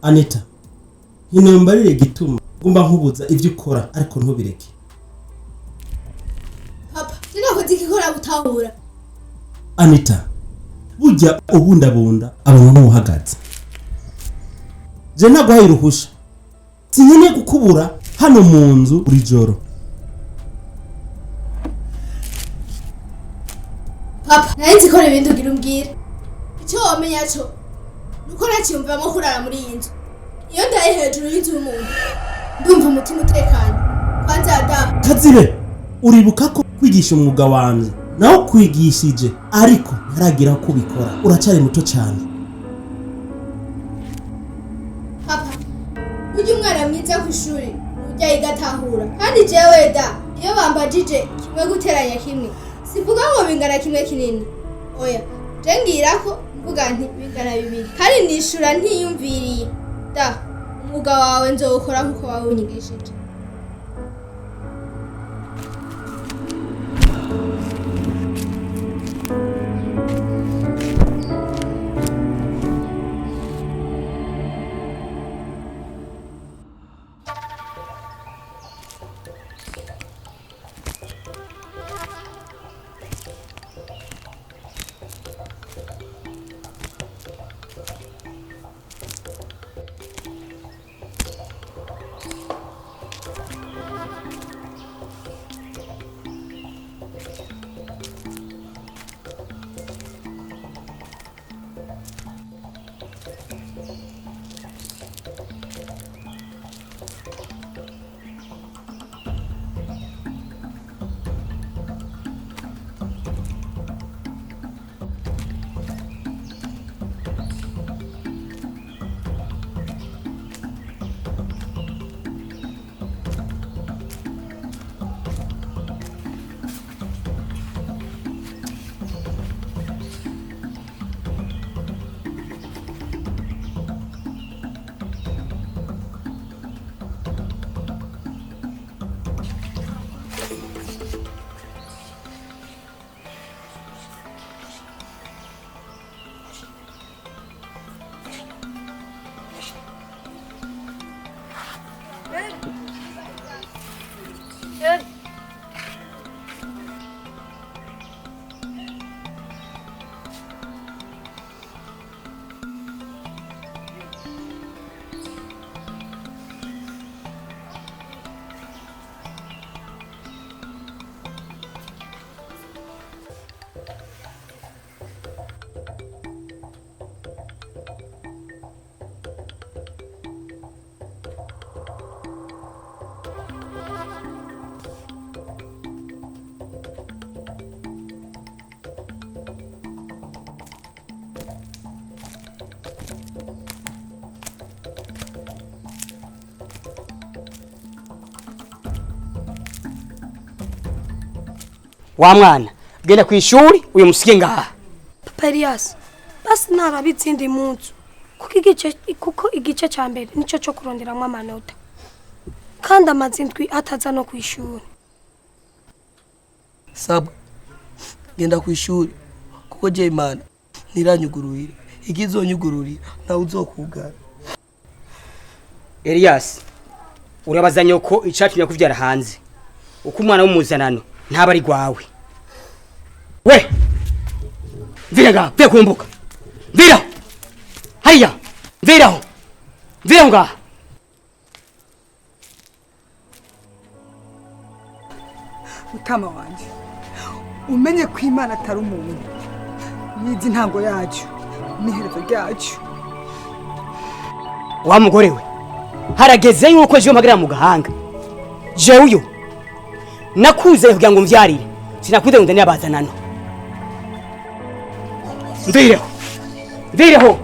Anita, inambarire gituma gumba nkubuza ivyo ukora ariko ntubireke. Papa, sinakoze ikikora gutahura. Anita, burya ubundabunda abantu uhagaze. Je nagwaye ruhusha. Sinkeneye gukubura hano mu nzu buri joro. Papa, narinzi ko ibintu ugira umbwire. Icyo wamenya cyo nuko nacyumvamo kurara muri iyi nzu. Iyo ndaye hejuru y'inzu y'umuntu ndumva umutima utekanye. Kwanza da. Kazire, uribuka ko kwigisha umwuga wanje naho kwigishije ariko ntaragira ko bikora. Uracari muto cyane. Papa, ujye umwana mwiza ku ishuri ujya igatahura. Kandi jewe da, iyo bambajije kimwe guteranya kimwe sivuga ngo bingana kimwe kinini. Oya, je ngira ko mvuga nti bingana bibiri. Kandi nishura ntiyumviriye. Da, umwuga wawe nzokora nkuko wawunyigishije. Wa mwana genda ku ishuri uyu musike ngaha. Papa Elias basi narabitsindi munzu kuko igice ca mbere nico cyo kuronderamwe amanota kandi amazindwi ataza no ku ishuri. Sabwa genda ku ishuri kuko je Imana niranyugururira igizonyugururira nawe uzokugara. Elias urabaza nyoko icatumye kuvyara hanze uko umwana w'umuzanano ntaba ari gwawe. We vira nga vira kumbuka vira haya vira nga mutama wanje umenye ko Imana atari umuntu nizi ntango yacu niherezo ryacu. wa mugore we harageze yuko je mpagira mu gahanga je uyo nakuze kugira ngo mvyarire sinakuze ngo ndani abazanano. Mvireho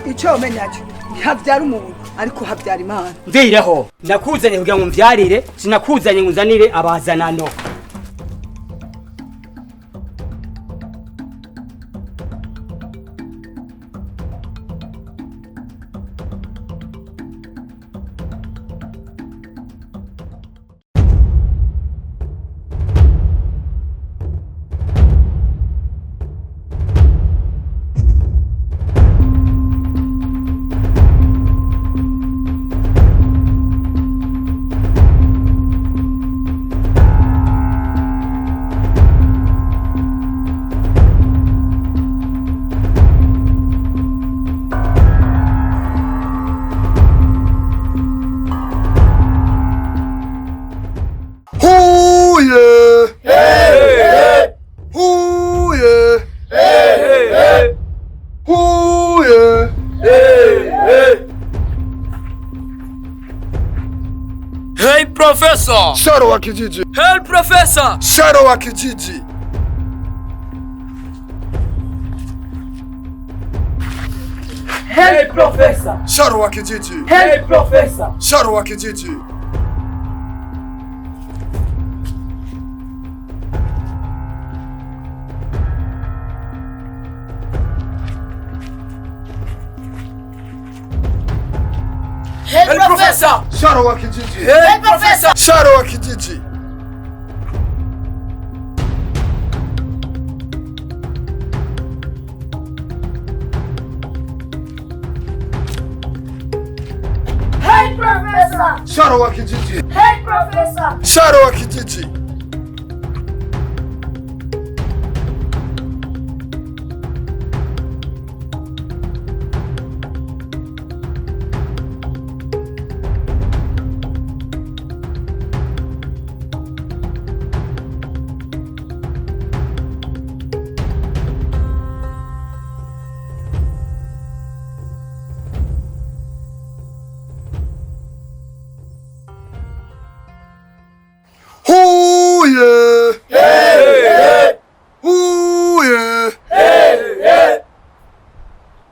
Ico umenyacho ntihavyara umuntu ariko havyara Imana. Mvireho nakuzanye kugira ngo mvyarire sinakuzanye ngo nzanire abazanano. Hey Professor! Sharo wa kijiji! Hey Professor! Sharo wa kijiji! Hey Professor! Sharo wa kijiji! Hey Professor! Sharo wa kijiji! Hey Professor! Sharo wa kijiji! Hey Professor! Sharo wa kijiji! Hey Professor! Sharo wa kijiji! Hey Professor! Sharo wa kijiji!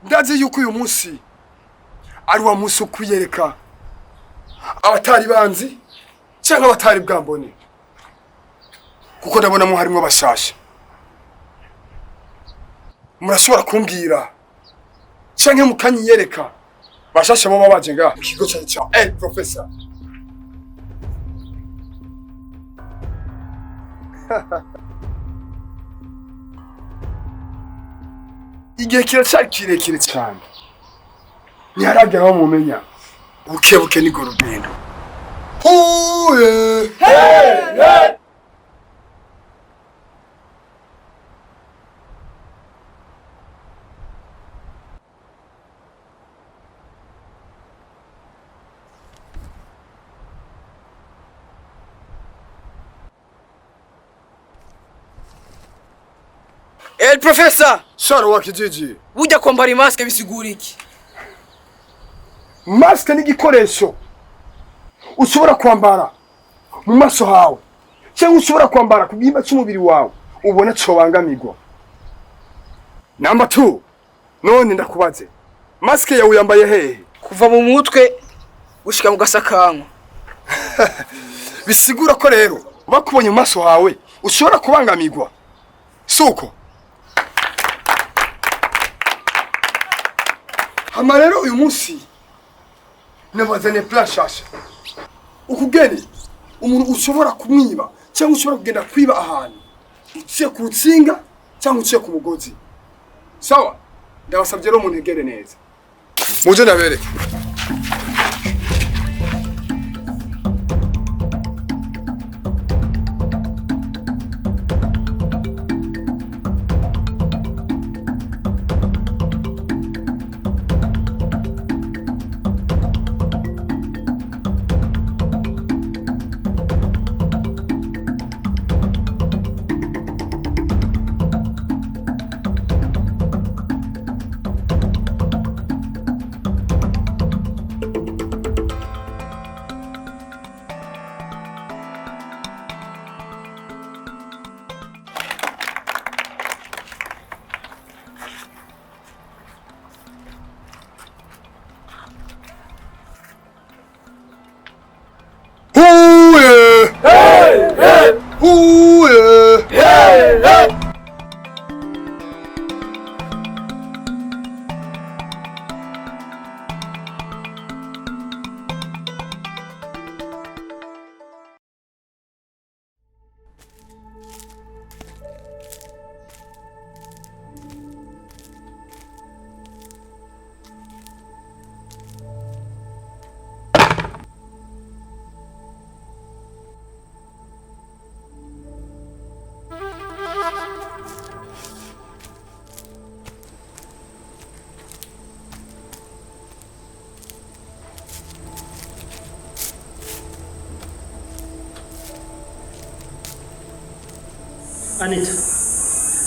Ndazi yuko uyu munsi ari wa munsi ukuyereka abatari banzi cyangwa abatari bwambone, kuko ndabona mu harimo bashasha. Murashobora kumbwira cyangwa mukanyiyereka bashasha bo babaje nga mu kigo cya Professor. Igihe kiracyari kirekire cyane, ntiharagera aho mumenya bukebuke ni gorugendo. Professor. Sharo wa kijiji. Burya kwambara mask bisigura iki? Mask ni igikoresho ushobora kwambara mu maso hawe cyangwa ushobora kwambara ku gihimba cy'umubiri wawe ubona cobangamirwa. Number 2. None ndakubaze. Mask yawe yambaye hehe? Kuva mu mutwe gushika mu gasakanwa. Bisigura ko rero bakubonye mu maso hawe ushobora kubangamirwa. Suko. Hama rero uyu munsi nabazane plan shasha. Ukugene umuntu ushobora kumwiba cyangwa ushobora kugenda kwiba ahantu uciye ku rutsinga cyangwa uciye ku mugozi. Sawa? Ndabasabye rero umuntu egere neza. Muje nabereke.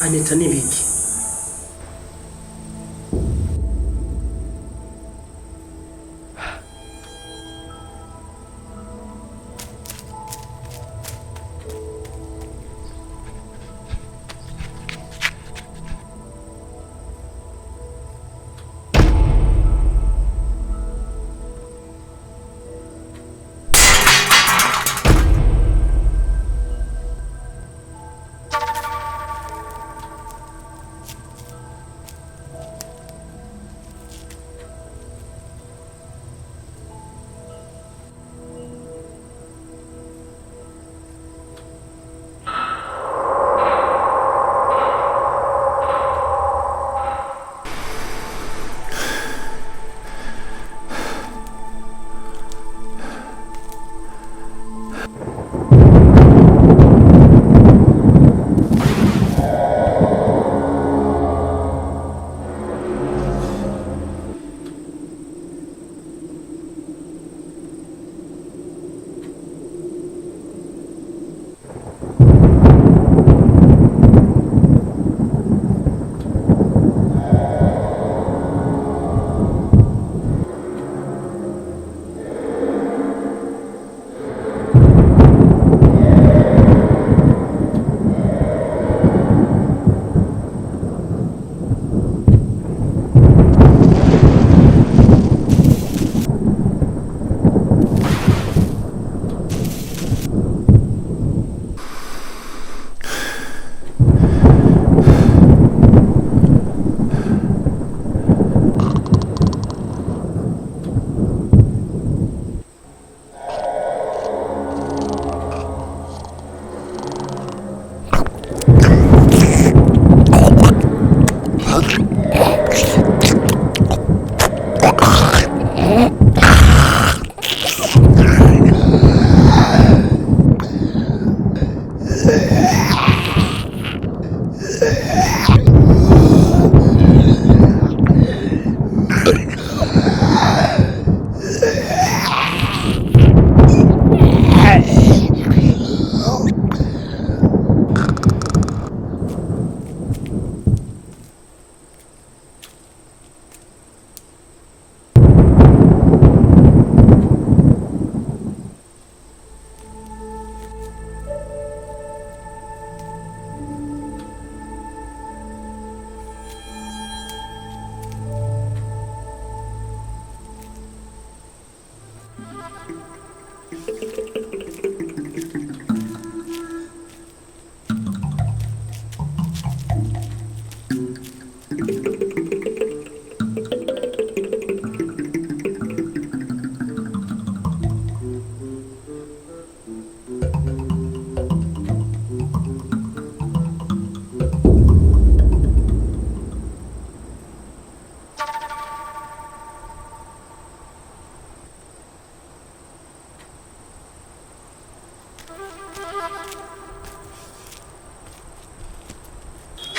Anita ni biki?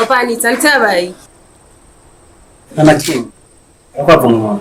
Papa ni tsantabaye. Nanakimu. Kwa vumwa.